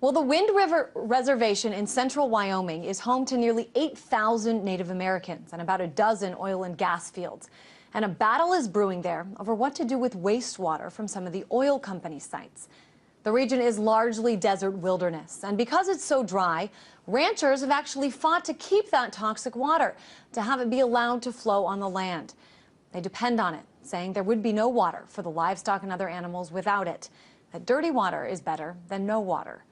Well, the Wind River Reservation in central Wyoming is home to nearly 8,000 Native Americans and about a dozen oil and gas fields. And a battle is brewing there over what to do with wastewater from some of the oil company sites. The region is largely desert wilderness, and because it's so dry, ranchers have actually fought to keep that toxic water, to have it be allowed to flow on the land. They depend on it, saying there would be no water for the livestock and other animals without it. That dirty water is better than no water.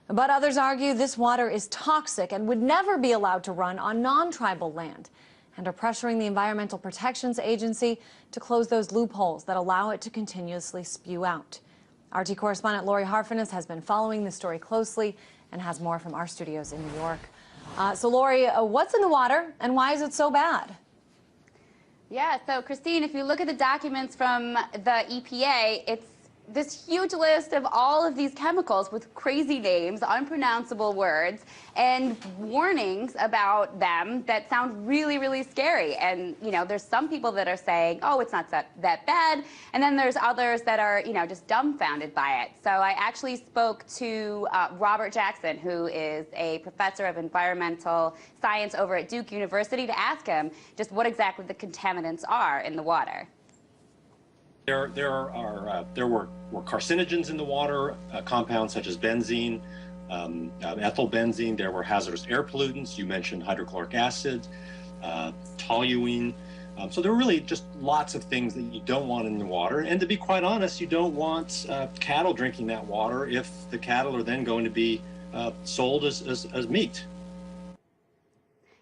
But others argue this water is toxic and would never be allowed to run on non-tribal land, and are pressuring the Environmental Protection Agency to close those loopholes that allow it to continuously spew out. RT correspondent Lori Harfiness has been following this story closely and has more from our studios in New York. So Lori, what's in the water and why is it so bad? Yeah, so Christine, if you look at the documents from the EPA, it's this huge list of all of these chemicals with crazy names, unpronounceable words, and warnings about them that sound really, really scary. And, you know, there's some people that are saying, oh, it's not that bad. And then there's others that are, you know, just dumbfounded by it. So I actually spoke to Robert Jackson, who is a professor of environmental science over at Duke University, to ask him just what exactly the contaminants are in the water. There were carcinogens in the water, compounds such as benzene, ethylbenzene. There were hazardous air pollutants. You mentioned hydrochloric acid, toluene. So there were really just lots of things that you don't want in the water. And to be quite honest, you don't want cattle drinking that water if the cattle are then going to be sold as meat.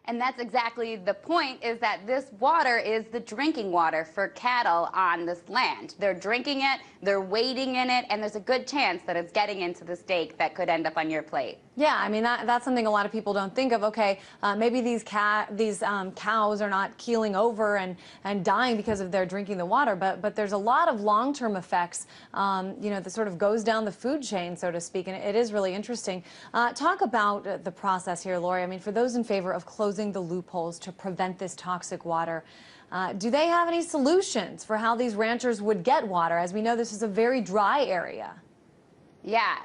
And that's exactly the point, is that this water is the drinking water for cattle on this land. They're drinking it, they're wading in it, and there's a good chance that it's getting into the steak that could end up on your plate. Yeah, I mean, that's something a lot of people don't think of. Okay, maybe these cows are not keeling over and dying because of their drinking the water, but there's a lot of long-term effects, you know, that sort of goes down the food chain, so to speak, and it is really interesting. Talk about the process here, Lori. I mean, for those in favor of closing the loopholes to prevent this toxic water, do they have any solutions for how these ranchers would get water? As we know, this is a very dry area. Yeah,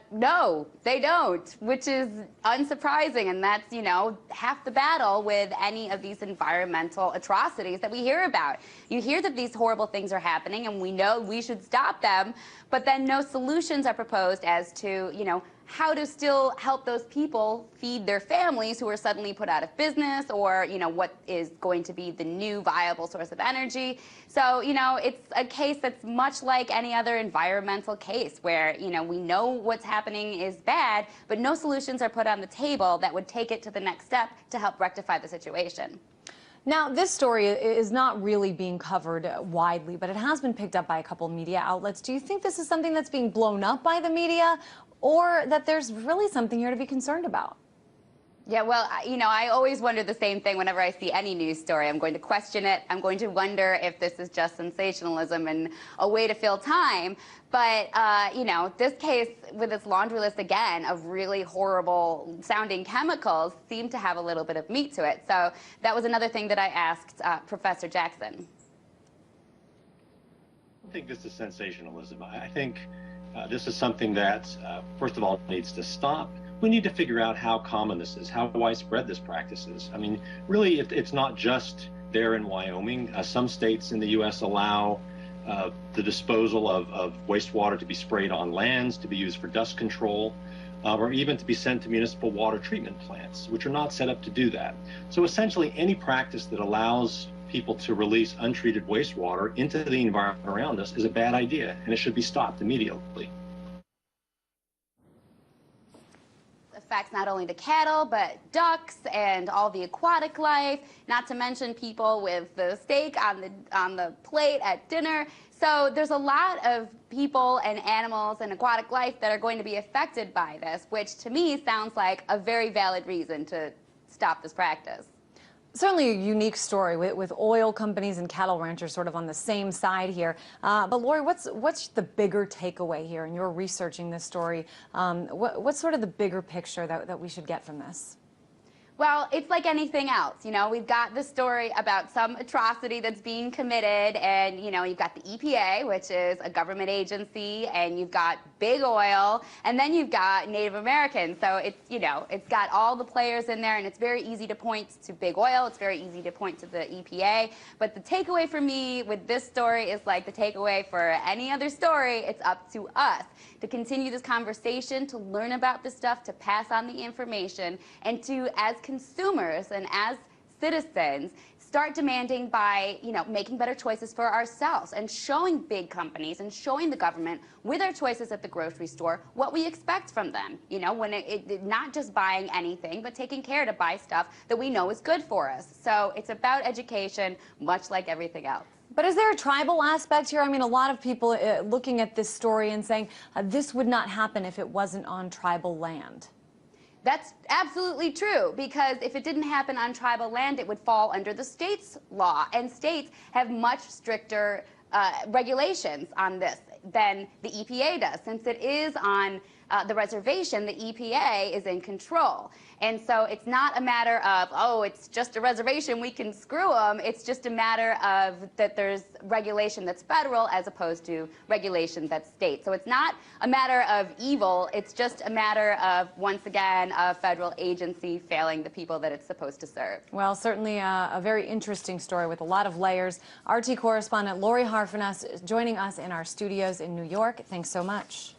no, they don't, which is unsurprising, and that's, you know, half the battle with any of these environmental atrocities that we hear about. You hear that these horrible things are happening, and we know we should stop them, but then no solutions are proposed as to, you know, how to still help those people feed their families who are suddenly put out of business, or, you know, what is going to be the new viable source of energy. So, you know, it's a case that's much like any other environmental case where, you know, we know what's happening is bad, but no solutions are put on the table that would take it to the next step to help rectify the situation. Now, this story is not really being covered widely, but it has been picked up by a couple of media outlets. Do you think this is something that's being blown up by the media, or that there's really something here to be concerned about? Yeah, well, you know, I always wonder the same thing whenever I see any news story. I'm going to question it. I'm going to wonder if this is just sensationalism and a way to fill time. But, you know, this case with its laundry list, again, of really horrible sounding chemicals seemed to have a little bit of meat to it. So that was another thing that I asked Professor Jackson. I don't think this is sensationalism. I think this is something that, first of all, needs to stop. We need to figure out how common this is, how widespread this practice is. I mean, really, it's not just there in Wyoming. Some states in the U.S. allow the disposal of wastewater to be sprayed on lands, to be used for dust control, or even to be sent to municipal water treatment plants, which are not set up to do that. So essentially, any practice that allows people to release untreated wastewater into the environment around us is a bad idea, and it should be stopped immediately. Affects not only the cattle, but ducks and all the aquatic life, not to mention people with the steak on the plate at dinner. So there's a lot of people and animals and aquatic life that are going to be affected by this, which to me sounds like a very valid reason to stop this practice. Certainly a unique story with oil companies and cattle ranchers sort of on the same side here. But Lori, what's the bigger takeaway here? And you're researching this story. What's sort of the bigger picture that we should get from this? Well, it's like anything else. We've got the story about some atrocity that's being committed, and, you've got the EPA, which is a government agency, and you've got big oil, and then you've got Native Americans. So it's got all the players in there, and it's very easy to point to big oil. It's very easy to point to the EPA. But the takeaway for me with this story is like the takeaway for any other story. It's up to us to continue this conversation, to learn about this stuff, to pass on the information, and to, as consumers and as citizens, start demanding by, making better choices for ourselves and showing big companies and showing the government with our choices at the grocery store what we expect from them. When not just buying anything, but taking care to buy stuff that we know is good for us. So it's about education, much like everything else. But is there a tribal aspect here? I mean, a lot of people looking at this story and saying this would not happen if it wasn't on tribal land. That's absolutely true, because if it didn't happen on tribal land, it would fall under the state's law, and states have much stricter regulations on this than the EPA does. Since it is on the reservation, the EPA is in control. And so it's not a matter of, oh, it's just a reservation, we can screw them. It's just a matter of that there's regulation that's federal as opposed to regulation that's state. So it's not a matter of evil. It's just a matter of, once again, a federal agency failing the people that it's supposed to serve. Well, certainly a very interesting story with a lot of layers. RT correspondent Lori Harfiness joining us in our studios in New York. Thanks so much.